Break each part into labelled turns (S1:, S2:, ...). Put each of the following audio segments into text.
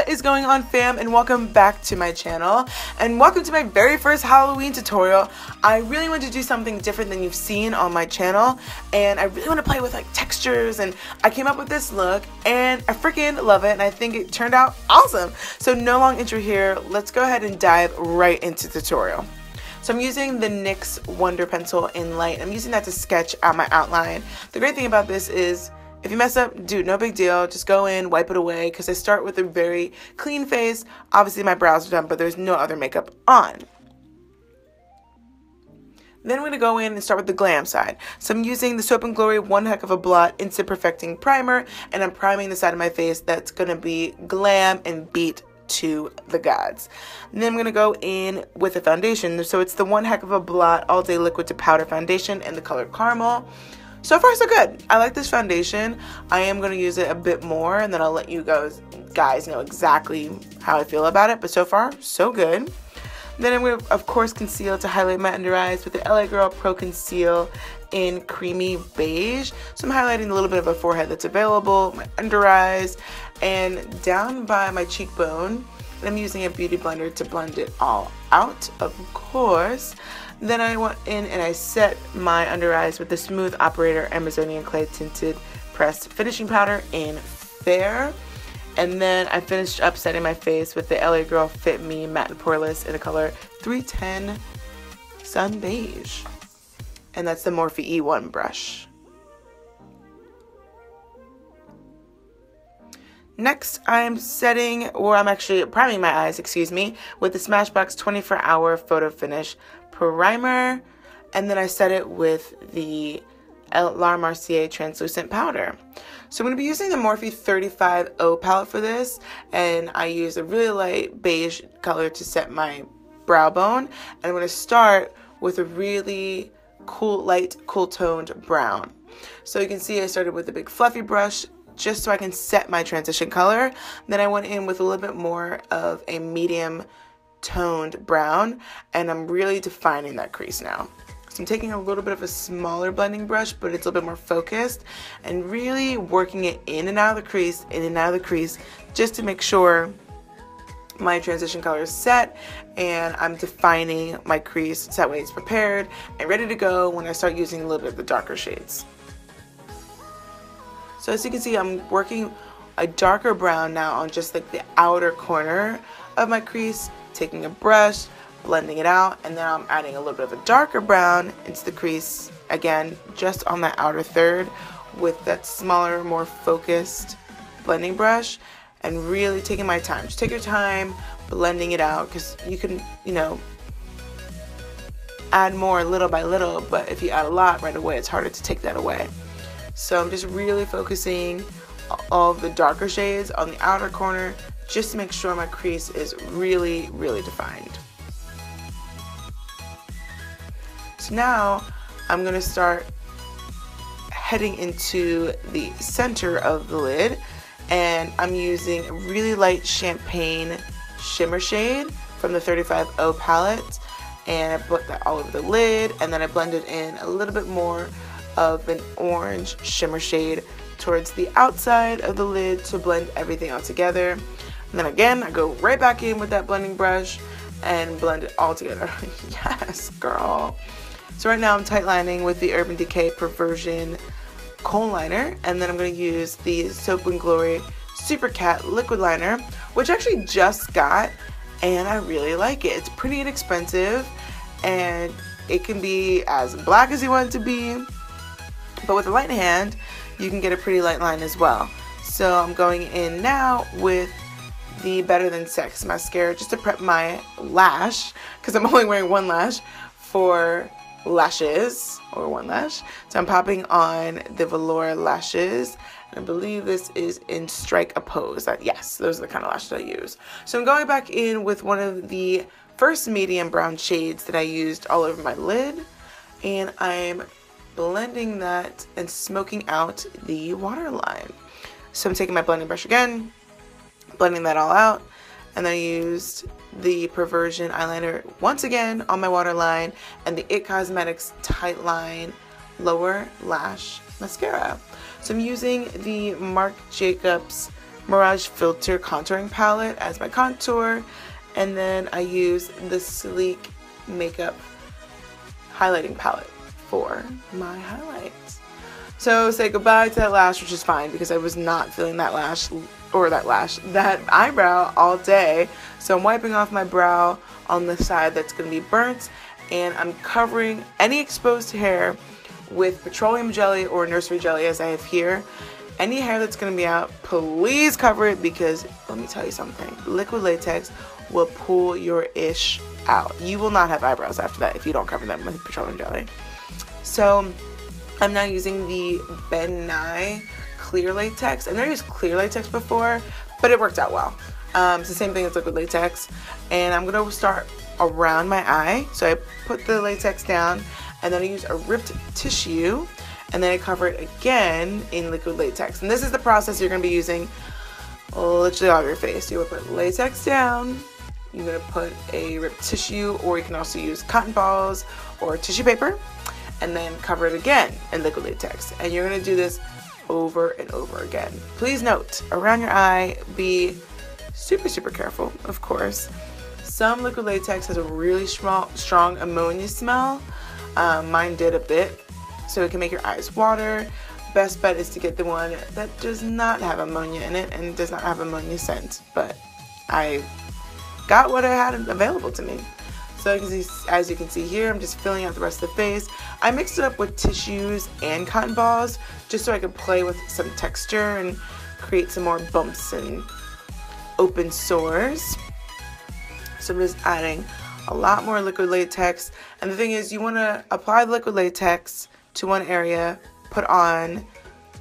S1: What is going on, fam, and welcome back to my channel, and welcome to my very first Halloween tutorial. I really want to do something different than you've seen on my channel, and I really want to play with like textures, and I came up with this look and I freaking love it, and I think it turned out awesome. So no long intro here, let's go ahead and dive right into the tutorial. So I'm using the NYX Wonder Pencil in Light. I'm using that to sketch out my outline. The great thing about this is if you mess up, dude, no big deal. Just go in, wipe it away, because I start with a very clean face. Obviously my brows are done, but there's no other makeup on. Then I'm going to go in and start with the glam side. So I'm using the Soap & Glory One Heck of a Blot Instant Perfecting Primer, and I'm priming the side of my face that's going to be glam and beat to the gods. And then I'm going to go in with a foundation. So it's the One Heck of a Blot All Day Liquid to Powder Foundation in the color Caramel. So far so good. I like this foundation. I am going to use it a bit more, and then I'll let you guys know exactly how I feel about it. But so far, so good. Then I'm going to, of course, conceal to highlight my under eyes with the LA Girl Pro Conceal in Creamy Beige. So I'm highlighting a little bit of a forehead that's available, my under eyes, and down by my cheekbone. I'm using a beauty blender to blend it all out, of course. Then I went in and I set my under eyes with the Smooth Operator Amazonian Clay Tinted Pressed Finishing Powder in Fair. And then I finished up setting my face with the LA Girl Fit Me Matte and Poreless in the color 310 Sun Beige. And that's the Morphe E1 brush. Next, I'm actually priming my eyes, with the Smashbox 24-Hour Photo Finish Primer. And then I set it with the La Mercier Translucent Powder. So I'm going to be using the Morphe 35O palette for this, and I use a really light beige color to set my brow bone. And I'm going to start with a really light, cool toned brown. So you can see I started with a big fluffy brush just so I can set my transition color. Then I went in with a little bit more of a medium toned brown, and I'm really defining that crease now. So I'm taking a little bit of a smaller blending brush, but it's a little bit more focused, and really working it in and out of the crease, just to make sure my transition color is set, and I'm defining my crease so that way it's prepared and ready to go when I start using a little bit of the darker shades. So as you can see, I'm working a darker brown now on just like the outer corner of my crease, taking a brush, blending it out, and then I'm adding a little bit of a darker brown into the crease, again, just on that outer third with that smaller, more focused blending brush, and really taking my time. Just take your time blending it out, because you can, add more little by little, but if you add a lot right away, it's harder to take that away. So I'm just really focusing all of the darker shades on the outer corner, just to make sure my crease is really, really defined. So now I'm going to start heading into the center of the lid, and I'm using a really light champagne shimmer shade from the 35O palette, and I put that all over the lid, and then I blended in a little bit more of an orange shimmer shade towards the outside of the lid to blend everything all together. And then again, I go right back in with that blending brush and blend it all together. Yes, girl. So right now I'm tight lining with the Urban Decay Perversion Kohl Liner, and then I'm going to use the Soap & Glory Super Cat Liquid Liner, which I actually just got, and I really like it. It's pretty inexpensive, and it can be as black as you want it to be, but with a light hand, you can get a pretty light line as well. So I'm going in now with the Better Than Sex mascara just to prep my lash, because I'm only wearing one lash for lashes, or one lash. So I'm popping on the velour lashes, and I believe this is in Strike a Pose. Yes, those are the kind of lashes I use. So I'm going back in with one of the first medium brown shades that I used all over my lid, and I'm blending that and smoking out the waterline. So I'm taking my blending brush again, blending that all out, and then I used the Perversion eyeliner once again on my waterline, and the It Cosmetics Tight Line Lower Lash Mascara. So I'm using the Marc Jacobs Mirage Filter contouring palette as my contour, and then I use the Sleek Makeup highlighting palette for my highlights. So say goodbye to that lash, which is fine because I was not feeling that that eyebrow all day. So I'm wiping off my brow on the side that's going to be burnt, and I'm covering any exposed hair with petroleum jelly or nursery jelly as I have here. Any hair that's going to be out, please cover it, because let me tell you something, liquid latex will pull your ish out. You will not have eyebrows after that if you don't cover them with petroleum jelly. So I'm now using the Ben Nye clear latex. I've never used clear latex before, but it worked out well. It's the same thing as liquid latex, and I'm going to start around my eye. So I put the latex down, and then I use a ripped tissue, and then I cover it again in liquid latex. And this is the process you're going to be using literally all over your face. You're going to put latex down, you're going to put a ripped tissue, or you can also use cotton balls or tissue paper, and then cover it again in liquid latex. And you're going to do this over and over again. Please note, around your eye, be super careful, of course. Some liquid latex has a really strong ammonia smell. Mine did a bit, so it can make your eyes water. Best bet is to get the one that does not have ammonia in it and does not have ammonia scent, but I got what I had available to me. So as you can see here, I'm just filling out the rest of the face. I mixed it up with tissues and cotton balls just so I could play with some texture and create some more bumps and open sores. So I'm just adding a lot more liquid latex. And the thing is, you want to apply the liquid latex to one area, put on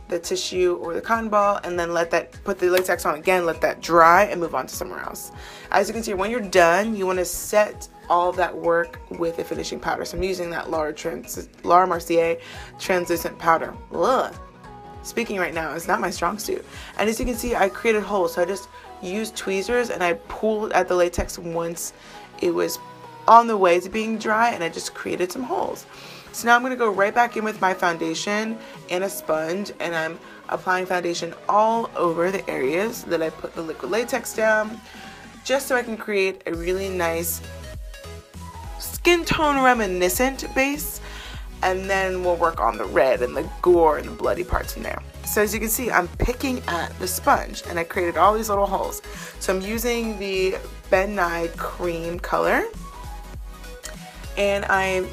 S1: the tissue or the cotton ball, and then put the latex on again, let that dry, and move on to somewhere else. As you can see, when you're done, you want to set all of that work with a finishing powder. So I'm using that Laura Mercier translucent powder. Ugh. Speaking right now, it's not my strong suit. And as you can see, I created holes. So I just used tweezers and I pulled at the latex once it was on the way to being dry, and I just created some holes. So now I'm going to go right back in with my foundation and a sponge, and I'm applying foundation all over the areas that I put the liquid latex down, just so I can create a really nice skin tone reminiscent base, and then we'll work on the red and the gore and the bloody parts in there. So as you can see, I'm picking at the sponge, and I created all these little holes. So I'm using the Ben Nye cream color, and I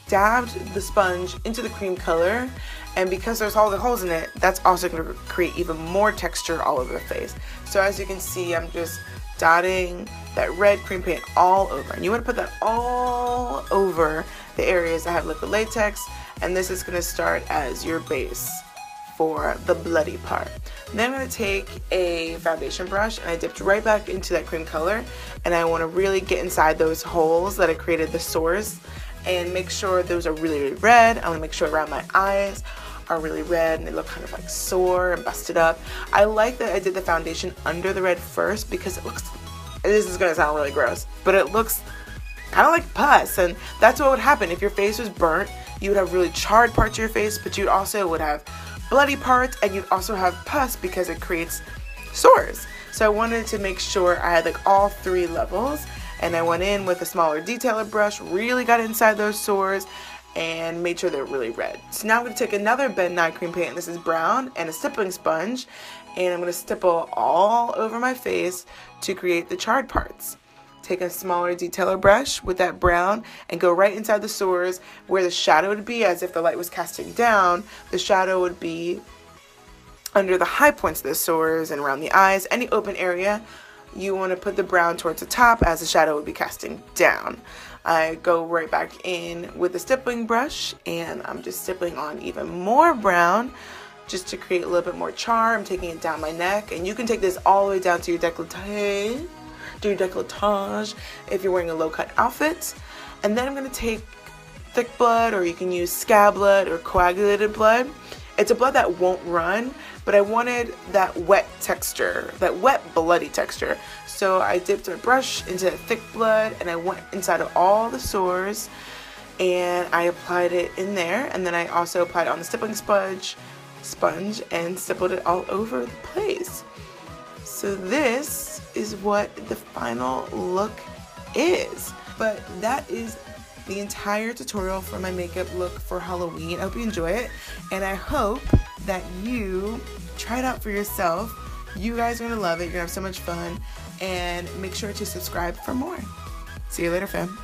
S1: dabbed the sponge into the cream color, and because there's all the holes in it, that's also going to create even more texture all over the face. So as you can see, I'm just dotting that red cream paint all over, and you want to put that all over the areas that have liquid latex, and this is going to start as your base for the bloody part. Then I'm going to take a foundation brush, and I dipped right back into that cream color, and I want to really get inside those holes that I created, the sores, and make sure those are really red. I want to make sure around my eyes are really red and they look kind of like sore and busted up. I like that I did the foundation under the red first because it looks, this is going to sound really gross, but it looks kind of like pus, and that's what would happen if your face was burnt. You would have really charred parts of your face, but you also would have bloody parts, and you'd also have pus because it creates sores. So I wanted to make sure I had like all three levels, and I went in with a smaller detailer brush, really got inside those sores, and made sure they're really red. So now I'm going to take another Ben Nye cream paint, and this is brown, and a stippling sponge, and I'm going to stipple all over my face to create the charred parts. Take a smaller detailer brush with that brown and go right inside the sores where the shadow would be, as if the light was casting down. The shadow would be under the high points of the sores and around the eyes. Any open area, you want to put the brown towards the top as the shadow would be casting down. I go right back in with the stippling brush, and I'm just stippling on even more brown just to create a little bit more char. I'm taking it down my neck, and you can take this all the way down to your décolleté, if you're wearing a low-cut outfit. And then I'm going to take thick blood, or you can use scab blood or coagulated blood. It's a blood that won't run, but I wanted that wet texture, that wet bloody texture. So I dipped my brush into that thick blood, and I went inside of all the sores, and I applied it in there, and then I also applied it on the stippling sponge and stippled it all over the place. So this is what the final look is. But that is the entire tutorial for my makeup look for Halloween. I hope you enjoy it, and I hope that you try it out for yourself. You guys are gonna love it. You're gonna have so much fun, and make sure to subscribe for more. See you later, fam.